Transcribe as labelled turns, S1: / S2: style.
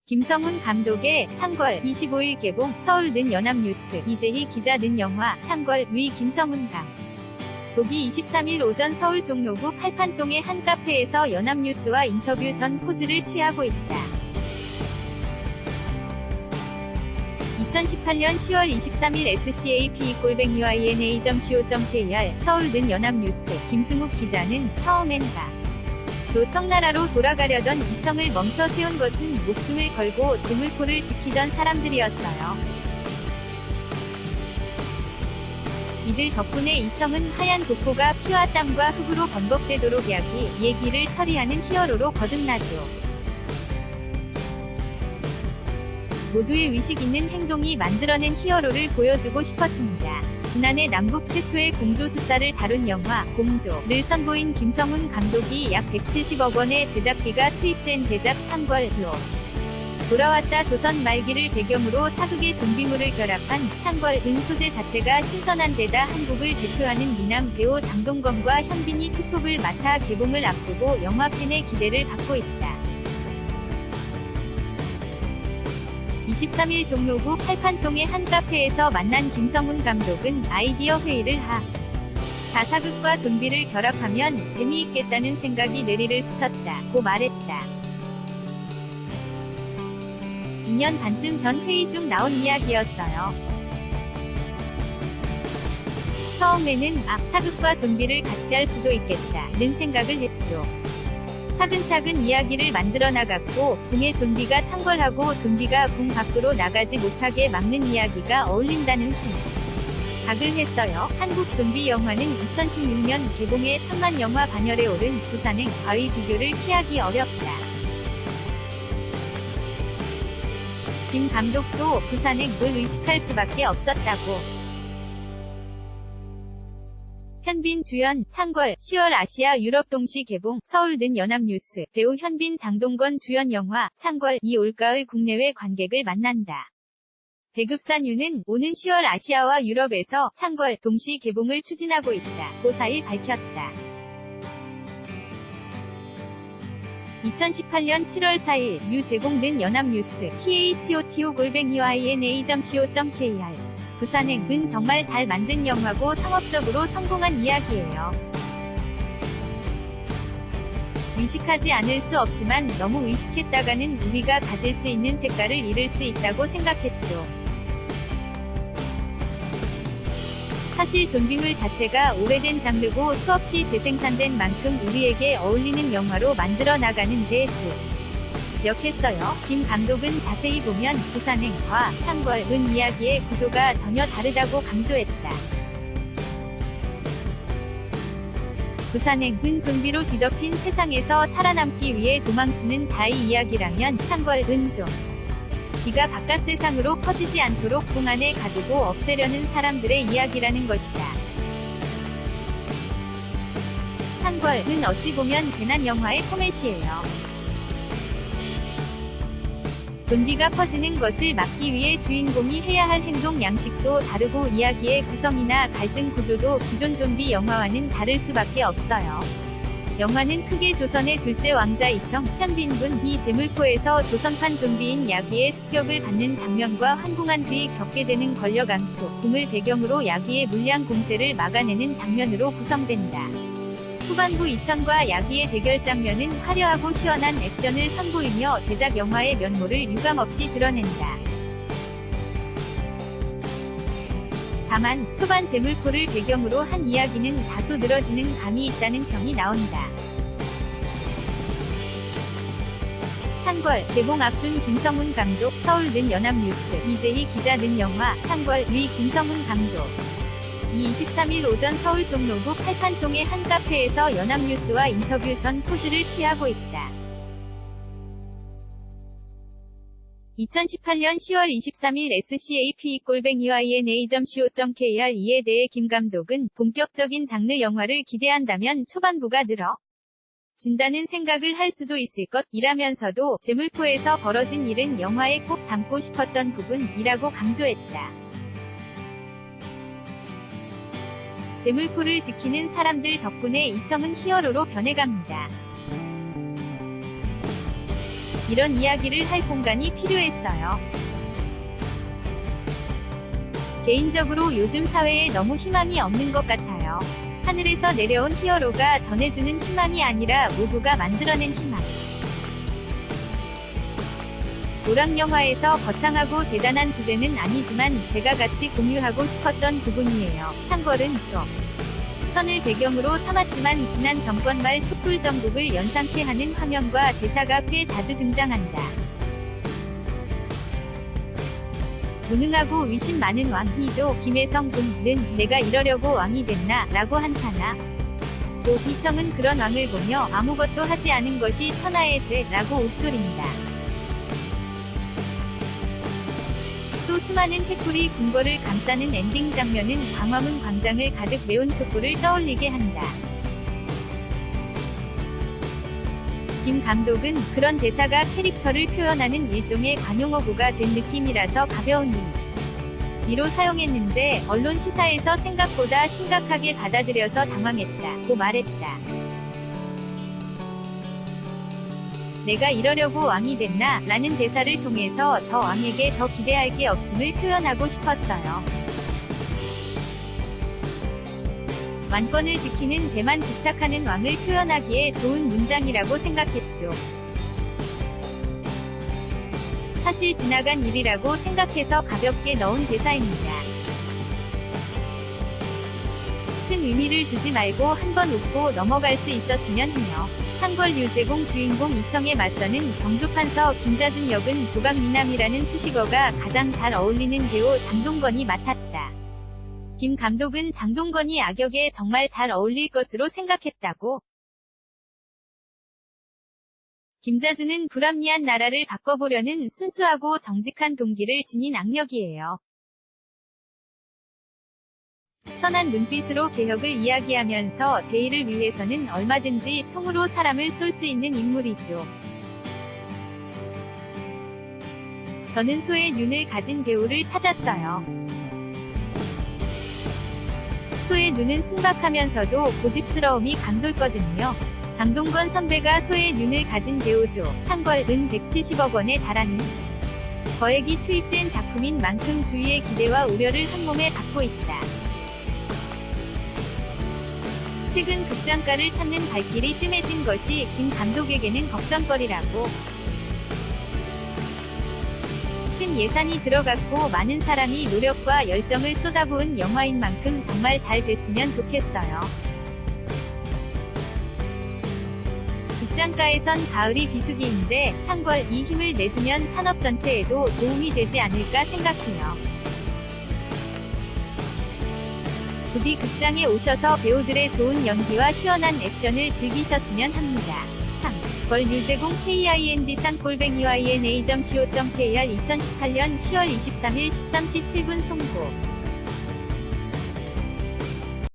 S1: 김성훈 감독의 창궐 25일 개봉. 서울 는 연합뉴스. 이재희 기자. 는 영화 창궐 위 김성훈 감독이 23일 오전 서울 종로구 팔판동의 한 카페에서 연합뉴스와 인터뷰 전 포즈를 취하고 있다. 2018년 10월 23일 SCAP@yna.co.kr. 서울 는 연합뉴스. 김승욱 기자는 처음엔 로 청나라로 돌아가려던 이청을 멈춰 세운 것은 목숨을 걸고 제물포를 지키던 사람들이었어요. 이들 덕분에 이청은 하얀 도포가 피와 땀과 흙으로 번복되도록 얘기를 처리하는 히어로로 거듭나죠. 모두의 위식 있는 행동이 만들어낸 히어로를 보여주고 싶었습니다. 지난해 남북 최초의 공조 수사를 다룬 영화 공조를 선보인 김성훈 감독이 약 170억 원의 제작비가 투입된 대작 창궐로 돌아왔다. 조선 말기를 배경으로 사극의 좀비물을 결합한 창궐은 소재 자체가 신선한 데다 한국을 대표하는 미남 배우 장동건과 현빈이 투톱을 맡아 개봉을 앞두고 영화 팬의 기대를 받고 있다. 23일 종로구 팔판동의 한 카페에서 만난 김성훈 감독은 아이디어 회의를 사극과 좀비를 결합하면 재미있겠다는 생각이 뇌리를 스쳤다고 말했다. 2년 반쯤 전 회의 중 나온 이야기였어요. 처음에는 사극과 좀비를 같이 할 수도 있겠다는 생각을 했죠. 차근차근 이야기를 만들어 나갔고, 궁의 좀비가 창궐하고 좀비가 궁 밖으로 나가지 못하게 막는 이야기가 어울린다는 생각을 했어요. 한국 좀비 영화는 2016년 개봉해 1000만 영화 반열에 오른 부산행과의 비교를 피하기 어렵다. 김 감독도 부산행을 의식할 수밖에 없었다고. 현빈 주연, 창궐, 10월 아시아 유럽 동시 개봉. 서울 는 연합뉴스. 배우 현빈 장동건 주연 영화 창궐이 올가을 국내외 관객을 만난다. 배급사뉴는 오는 10월 아시아와 유럽에서 창궐 동시 개봉을 추진하고 있다고 4일 밝혔다. 2018년 7월 4일 유 제공 는 연합뉴스. thoto@yna.co.kr. 부산행은 정말 잘 만든 영화고 상업적으로 성공한 이야기예요. 의식하지 않을 수 없지만 너무 의식했다가는 우리가 가질 수 있는 색깔을 잃을 수 있다고 생각했죠. 사실 좀비물 자체가 오래된 장르고 수없이 재생산된 만큼 우리에게 어울리는 영화로 만들어 나가는 데 주력했어요. 김 감독은 자세히 보면 부산행과 창궐은 이야기의 구조가 전혀 다르다고 강조했다. 부산행은 좀비로 뒤덮인 세상에서 살아남기 위해 도망치는 자의 이야기라면 창궐은 좀비가 바깥 세상으로 퍼지지 않도록 궁 안에 가두고 없애려는 사람들의 이야기라는 것이다. 창궐은 어찌 보면 재난 영화의 포맷이에요. 좀비가 퍼지는 것을 막기 위해 주인공이 해야 할 행동 양식도 다르고 이야기의 구성이나 갈등 구조도 기존 좀비 영화와는 다를 수밖에 없어요. 영화는 크게 조선의 둘째 왕자 이청, 현빈군이 제물포에서 조선판 좀비인 야귀의 습격을 받는 장면과 환궁한 뒤 겪게 되는 권력 암투, 궁을 배경으로 야귀의 물량 공세를 막아내는 장면으로 구성된다. 후반부 이청과 야귀의 대결 장면은 화려하고 시원한 액션을 선보이며 대작 영화의 면모를 유감없이 드러낸다. 다만, 초반 제물포를 배경으로 한 이야기는 다소 늘어지는 감이 있다는 평이 나온다. 창궐, 개봉 앞둔 김성훈 감독. 서울 는 연합뉴스. 이재희 기자. 는 영화 창궐 위 김성훈 감독. 23일 오전 서울 종로구 팔판동의 한 카페에서 연합뉴스와 인터뷰 전 포즈를 취하고 있다. 2018년 10월 23일 SCAP@yna.co.kr. 이에 대해 김 감독은 본격적인 장르 영화를 기대한다면 초반부가 늘어진다는 생각을 할 수도 있을 것이라면서도 제물포에서 벌어진 일은 영화에 꼭 담고 싶었던 부분이라고 강조했다. 제물포를 지키는 사람들 덕분에 이청은 히어로로 변해갑니다. 이런 이야기를 할 공간이 필요했어요. 개인적으로 요즘 사회에 너무 희망이 없는 것 같아요. 하늘에서 내려온 히어로가 전해주는 희망이 아니라 모두가 만들어낸 희망. 오락영화에서 거창하고 대단한 주제는 아니지만 제가 같이 공유하고 싶었던 부분이에요. 창궐은 좀 선을 배경으로 삼았지만 지난 정권 말 촛불 정국을 연상케 하는 화면과 대사가 꽤 자주 등장한다. 무능하고 위신 많은 왕이죠. 김혜성 군은 내가 이러려고 왕이 됐나? 라고 한타나. 또 이청은 그런 왕을 보며 아무것도 하지 않은 것이 천하의 죄 라고 옥졸인다. 또 수많은 횃불이 궁궐을 감싸는 엔딩 장면은 광화문 광장을 가득 메운 촛불을 떠올리게 한다. 김 감독은 그런 대사가 캐릭터를 표현하는 일종의 관용어구가 된 느낌이라서 가벼운 의미로 사용했는데 언론 시사에서 생각보다 심각하게 받아들여서 당황했다고 말했다. 내가 이러려고 왕이 됐나? 라는 대사를 통해서 저 왕에게 더 기대할 게 없음을 표현하고 싶었어요. 왕권을 지키는 대만 집착하는 왕을 표현하기에 좋은 문장이라고 생각했죠. 사실 지나간 일이라고 생각해서 가볍게 넣은 대사입니다. 큰 의미를 두지 말고 한번 웃고 넘어갈 수 있었으면 해요. 창궐 류제공 주인공 이청에 맞서는 경조판서 김자준 역은 조각미남이라는 수식어가 가장 잘 어울리는 배우 장동건이 맡았다. 김 감독은 장동건이 악역에 정말 잘 어울릴 것으로 생각했다고. 김자준은 불합리한 나라를 바꿔보려는 순수하고 정직한 동기를 지닌 악역이에요. 선한 눈빛으로 개혁을 이야기하면서 대의를 위해서는 얼마든지 총으로 사람을 쏠 수 있는 인물이죠. 저는 소의 눈을 가진 배우를 찾았어요. 소의 눈은 순박하면서도 고집스러움이 감돌거든요. 장동건 선배가 소의 눈을 가진 배우죠. 창궐은 170억 원에 달하는 거액이 투입된 작품인 만큼 주위의 기대와 우려를 한몸에 받고 있다. 최근 극장가를 찾는 발길이 뜸해진 것이 김 감독에게는 걱정거리라고. 큰 예산이 들어갔고 많은 사람이 노력과 열정을 쏟아부은 영화인 만큼 정말 잘 됐으면 좋겠어요. 극장가에선 가을이 비수기인데 창궐 이 힘을 내주면 산업 전체에도 도움이 되지 않을까 생각해요. 부디 극장에 오셔서 배우들의 좋은 연기와 시원한 액션을 즐기셨으면 합니다. 창궐 류제공 KIND 쌍골뱅이 YNA.co.kr 2018년 10월 23일 13시 7분 송고